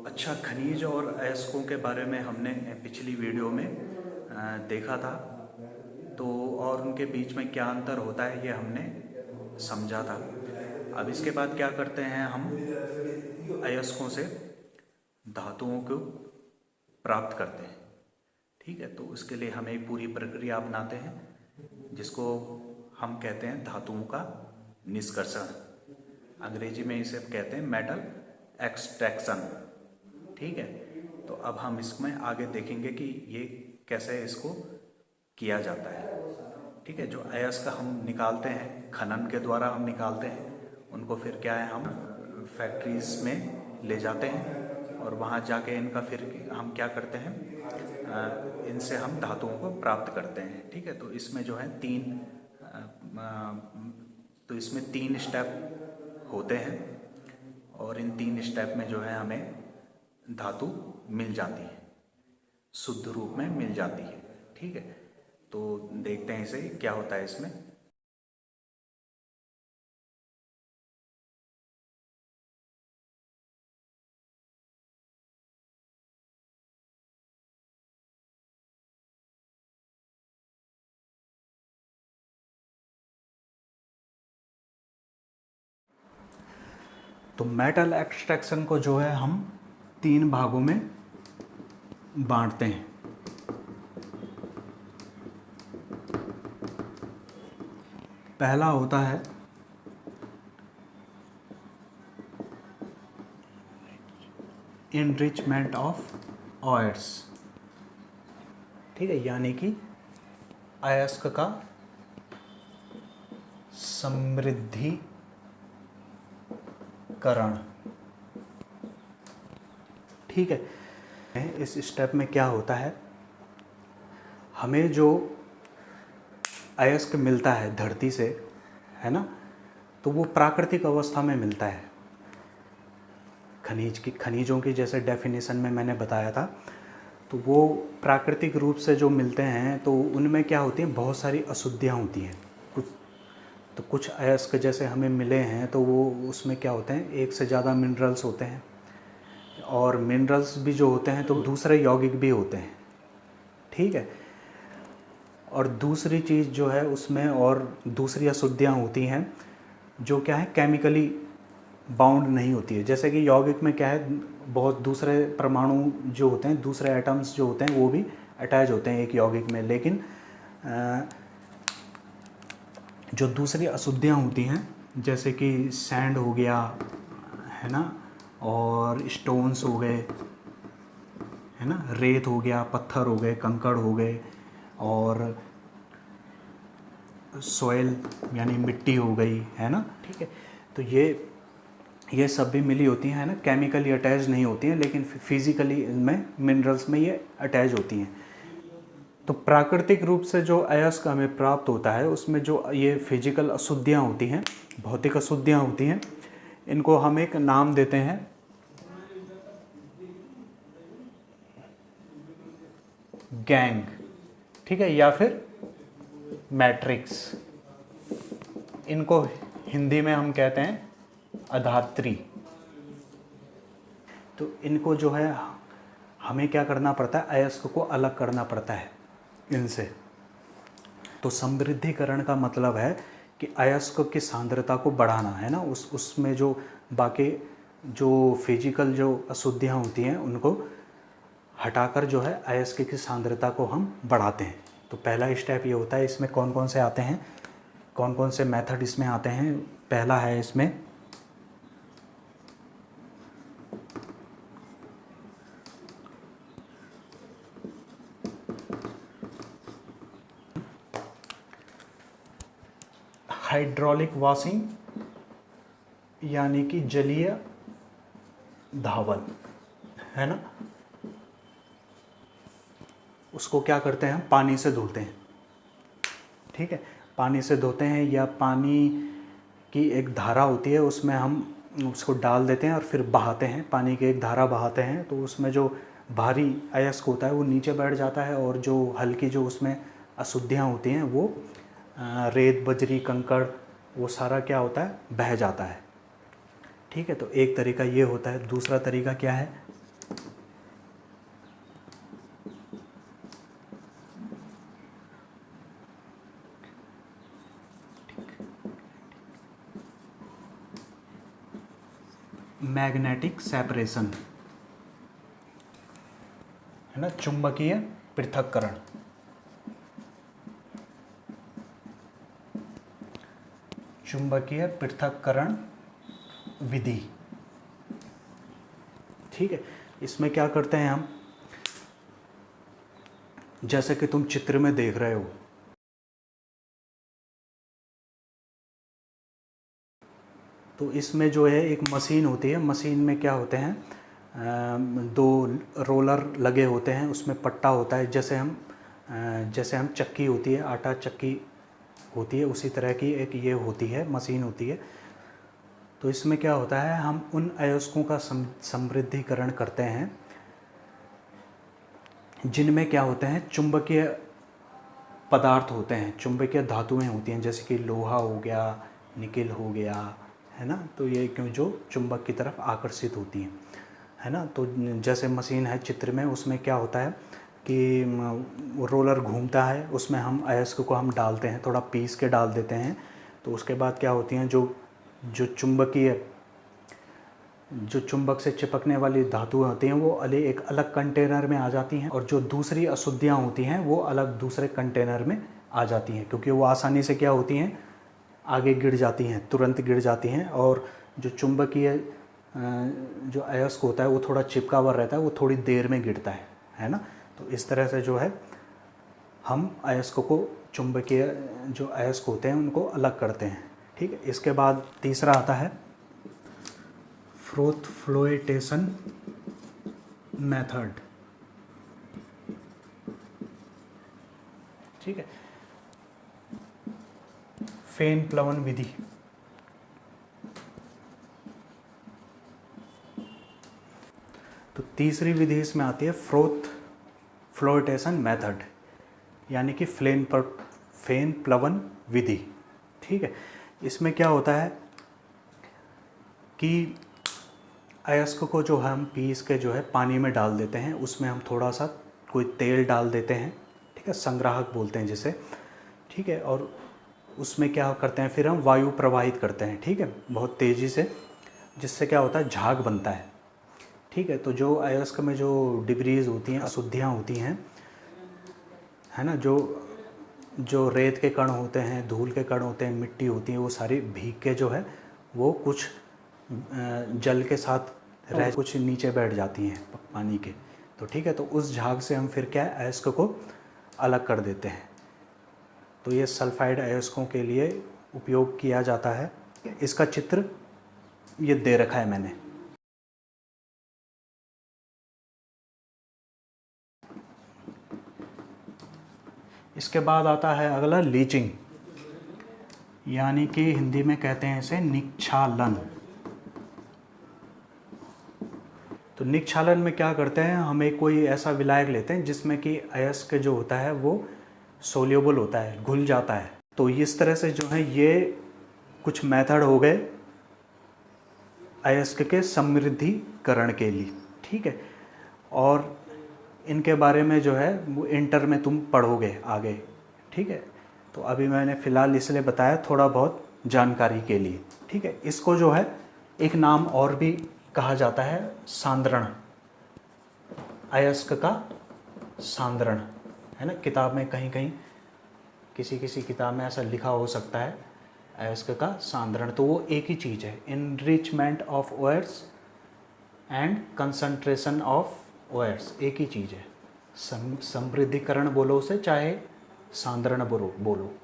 अच्छा, खनिज और अयस्कों के बारे में हमने पिछली वीडियो में देखा था। तो और उनके बीच में क्या अंतर होता है ये हमने समझा था। अब इसके बाद क्या करते हैं, हम अयस्कों से धातुओं को प्राप्त करते हैं। ठीक है, तो उसके लिए हम एक पूरी प्रक्रिया अपनाते हैं जिसको हम कहते हैं धातुओं का निष्कर्षण। अंग्रेजी में इसे कहते हैं मेटल एक्सट्रैक्शन। ठीक है, तो अब हम इसमें आगे देखेंगे कि ये कैसे इसको किया जाता है। ठीक है, जो अयस्क हम निकालते हैं खनन के द्वारा हम निकालते हैं, उनको फिर क्या है, हम फैक्ट्रीज में ले जाते हैं और वहाँ जाके इनका फिर हम क्या करते हैं, इनसे हम धातुओं को प्राप्त करते हैं। ठीक है, तो इसमें जो है तो इसमें 3 स्टेप होते हैं और इन 3 स्टेप में जो है हमें धातु मिल जाती है, शुद्ध रूप में मिल जाती है। ठीक है, तो देखते हैं इसे क्या होता है इसमें। तो मेटल एक्सट्रैक्शन को जो है हम 3 भागों में बांटते हैं। पहला होता है इनरिचमेंट ऑफ ऑयर्स। ठीक है, यानी कि अयस्क का समृद्धिकरण। ठीक है, इस स्टेप में क्या होता है, हमें जो अयस्क मिलता है धरती से, है ना, तो वो प्राकृतिक अवस्था में मिलता है। खनिजों की जैसे डेफिनेशन में मैंने बताया था, तो वो प्राकृतिक रूप से जो मिलते हैं तो उनमें क्या होती हैं, बहुत सारी अशुद्धियाँ होती हैं। कुछ अयस्क जैसे हमें मिले हैं तो वो उसमें क्या होते हैं, एक से ज़्यादा मिनरल्स होते हैं, और मिनरल्स भी जो होते हैं तो दूसरे यौगिक भी होते हैं। ठीक है, और दूसरी चीज़ जो है उसमें और दूसरी अशुद्धियाँ होती हैं जो क्या है, केमिकली बाउंड नहीं होती है। जैसे कि यौगिक में क्या है, बहुत दूसरे परमाणु जो होते हैं, दूसरे एटम्स जो होते हैं वो भी अटैच होते हैं एक यौगिक में, लेकिन जो दूसरी अशुद्धियाँ होती हैं जैसे कि सैंड हो गया, है ना, और स्टोन्स हो गए, है ना, रेत हो गया, पत्थर हो गए, कंकड़ हो गए, और सॉइल यानी मिट्टी हो गई, है ना। ठीक है, तो ये सब भी मिली होती हैं, है ना, केमिकली अटैच नहीं होती हैं, लेकिन फिजिकली इनमें मिनरल्स में ये अटैच होती हैं। तो प्राकृतिक रूप से जो अयस्क हमें प्राप्त होता है उसमें जो ये फिजिकल अशुद्धियाँ होती हैं, भौतिक अशुद्धियाँ होती हैं, इनको हम एक नाम देते हैं गैंग। ठीक है, या फिर मैट्रिक्स। इनको हिंदी में हम कहते हैं अधात्री। तो इनको जो है हमें क्या करना पड़ता है, अयस्क को अलग करना पड़ता है इनसे। तो समृद्धिकरण का मतलब है कि अयस्क की सांद्रता को बढ़ाना, है ना, उसमें जो बाकी जो फिजिकल जो अशुद्धियाँ होती हैं उनको हटाकर जो है अयस्क की सांद्रता को हम बढ़ाते हैं। तो पहला स्टेप ये होता है। इसमें कौन कौन से आते हैं, कौन कौन से मेथड इसमें आते हैं। पहला है इसमें हाइड्रोलिक वॉशिंग, यानी कि जलीय धावन, है ना। उसको क्या करते हैं, हम पानी से धोते हैं। ठीक है, पानी से धोते हैं, या पानी की एक धारा होती है उसमें हम उसको डाल देते हैं और फिर बहाते हैं, पानी की एक धारा बहाते हैं, तो उसमें जो भारी अयस्क होता है वो नीचे बैठ जाता है, और जो हल्की जो उसमें अशुद्धियाँ होती हैं वो रेत, बजरी, कंकड़, वो सारा क्या होता है, बह जाता है। ठीक है, तो एक तरीका ये होता है। दूसरा तरीका क्या है, मैग्नेटिक सेपरेशन, है ना, चुंबकीय पृथक्करण। चुंबकीय पृथक्करण विधि। ठीक है, इसमें क्या करते हैं हम, जैसे कि तुम चित्र में देख रहे हो, तो इसमें जो है एक मशीन होती है। मशीन में क्या होते हैं, दो रोलर लगे होते हैं, उसमें पट्टा होता है। जैसे हम चक्की होती है, आटा चक्की होती है, उसी तरह की एक ये होती है, मशीन होती है। तो इसमें क्या होता है, हम उन अयस्कों का समृद्धिकरण करते हैं जिनमें क्या होते हैं, चुंबकीय पदार्थ होते हैं, चुंबकीय धातुएं होती हैं, जैसे कि लोहा हो गया, निकेल हो गया, है ना। तो ये क्यों जो चुंबक की तरफ आकर्षित होती हैं, है ना। तो जैसे मशीन है चित्र में, उसमें क्या होता है कि रोलर घूमता है, उसमें हम अयस्क को हम डालते हैं, थोड़ा पीस के डाल देते हैं। तो उसके बाद क्या होती हैं, जो चुंबक से चिपकने वाली धातुएं होती हैं वो एक अलग कंटेनर में आ जाती हैं, और जो दूसरी अशुद्धियाँ होती हैं वो अलग दूसरे कंटेनर में आ जाती हैं, क्योंकि वो आसानी से क्या होती हैं, आगे गिर जाती हैं, तुरंत गिर जाती हैं। और जो चुंबकीय जो अयस्क होता है वो थोड़ा चिपका हुआ रहता है, वो थोड़ी देर में गिरता है ना। तो इस तरह से जो है हम अयस्क को, चुंबकीय जो अयस्क होते हैं उनको अलग करते हैं। ठीक है, इसके बाद तीसरा आता है फ्रोथ फ्लोएटेशन मेथड। ठीक है, फेन प्लवन विधि। तो तीसरी विधि इसमें आती है फ्रोथ फ्लोएटेशन मेथड, यानी कि फेन प्लवन विधि। ठीक है, इसमें क्या होता है कि अयस्क को जो हम पीस के जो है पानी में डाल देते हैं, उसमें हम थोड़ा सा कोई तेल डाल देते हैं। ठीक है, संग्राहक बोलते हैं जिसे। ठीक है, और उसमें क्या करते हैं, फिर हम वायु प्रवाहित करते हैं। ठीक है, बहुत तेज़ी से, जिससे क्या होता है, झाग बनता है। ठीक है, तो जो अयस्क में जो डिब्रीज होती हैं, अशुद्धियाँ होती हैं, है ना, जो रेत के कण होते हैं, धूल के कण होते हैं, मिट्टी होती है, वो सारी भीग के जो है वो कुछ जल के साथ रह कुछ नीचे बैठ जाती हैं पानी के। तो ठीक है, तो उस झाग से हम फिर क्या है, अयस्क को अलग कर देते हैं। तो ये सल्फाइड अयस्कों के लिए उपयोग किया जाता है। इसका चित्र ये दे रखा है मैंने। इसके बाद आता है अगला लीचिंग, यानी कि हिंदी में कहते हैं इसे निक्षालन। तो निक्षालन में क्या करते हैं, हम एक कोई ऐसा विलायक लेते हैं जिसमें कि अयस्क जो होता है वो सोल्यूबल होता है, घुल जाता है। तो इस तरह से जो है ये कुछ मेथड हो गए अयस्क के समृद्धिकरण के लिए। ठीक है, और इनके बारे में जो है वो इंटर में तुम पढ़ोगे आगे। ठीक है, तो अभी मैंने फ़िलहाल इसलिए बताया थोड़ा बहुत जानकारी के लिए। ठीक है, इसको जो है एक नाम और भी कहा जाता है, सांद्रण, अयस्क का सांद्रण, है ना। किताब में कहीं कहीं किसी किताब में ऐसा लिखा हो सकता है, अयस्क का सांद्रण। तो वो एक ही चीज़ है, enrichment of ओयर्स and concentration of ओयर्स, एक ही चीज़ है। समृद्धिकरण बोलो उसे, चाहे सांद्रण बोलो।